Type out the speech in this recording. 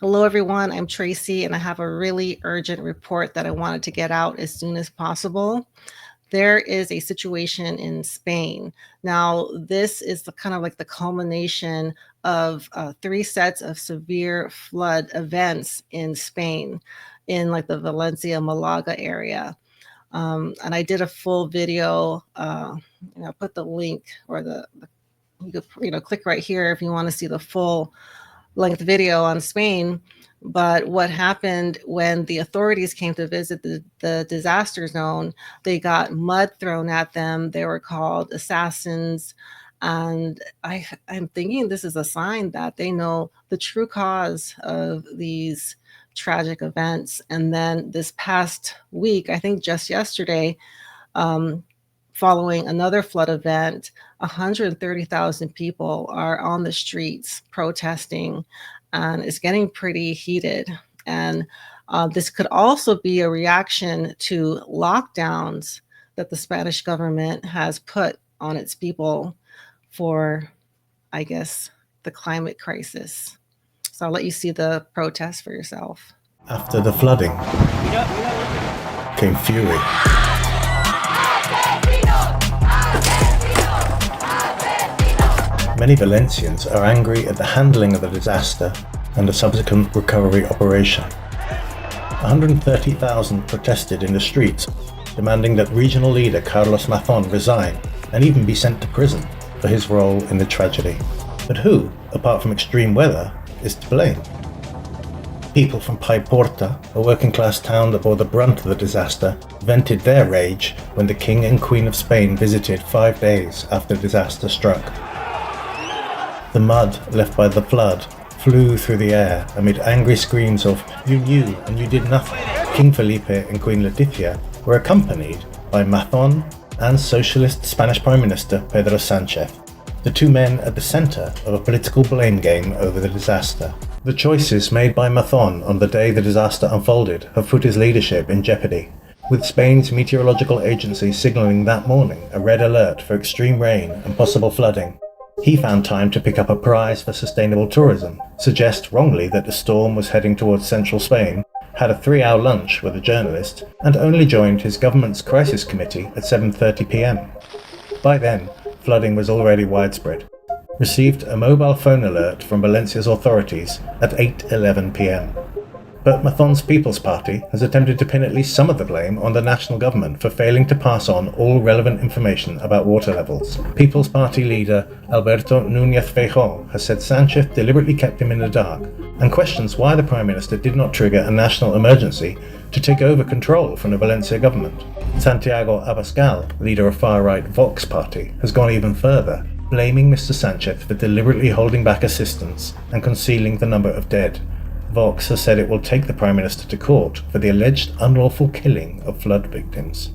Hello, everyone. I'm Tracy, and I have a really urgent report that I wanted to get out as soon as possible. There is a situation in Spain. Now, this is the kind of like the culmination of three sets of severe flood events in Spain, in like the Valencia, Malaga area. And I did a full video. Put the link or you could click right here if you want to see the full length video on Spain. But what happened when the authorities came to visit the disaster zone, they got mud thrown at them. They were called assassins. And I'm thinking this is a sign that they know the true cause of these tragic events. And then this past week, I think just yesterday, following another flood event, 130,000 people are on the streets protesting, and it's getting pretty heated. And this could also be a reaction to lockdowns that the Spanish government has put on its people for, I guess, the climate crisis. So I'll let you see the protest for yourself. After the flooding came fury. Many Valencians are angry at the handling of the disaster and the subsequent recovery operation. 130,000 protested in the streets, demanding that regional leader Carlos Mazón resign and even be sent to prison for his role in the tragedy. But who, apart from extreme weather, is to blame? People from Paiporta, a working-class town that bore the brunt of the disaster, vented their rage when the King and Queen of Spain visited 5 days after the disaster struck. The mud left by the flood flew through the air amid angry screams of "You knew and you did nothing." King Felipe and Queen Letizia were accompanied by Mazón and socialist Spanish Prime Minister Pedro Sánchez, the two men at the centre of a political blame game over the disaster. The choices made by Mazón on the day the disaster unfolded have put his leadership in jeopardy, with Spain's meteorological agency signalling that morning a red alert for extreme rain and possible flooding. He found time to pick up a prize for sustainable tourism, suggest wrongly that the storm was heading towards central Spain, had a 3-hour lunch with a journalist, and only joined his government's crisis committee at 7:30 p.m. By then, flooding was already widespread. Received a mobile phone alert from Valencia's authorities at 8:11 p.m. But Mazón's People's Party has attempted to pin at least some of the blame on the national government for failing to pass on all relevant information about water levels. People's Party leader Alberto Núñez Feijóo has said Sánchez deliberately kept him in the dark, and questions why the Prime Minister did not trigger a national emergency to take over control from the Valencia government. Santiago Abascal, leader of far-right Vox Party, has gone even further, blaming Mr. Sánchez for deliberately holding back assistance and concealing the number of dead. Vox has said it will take the Prime Minister to court for the alleged unlawful killing of flood victims.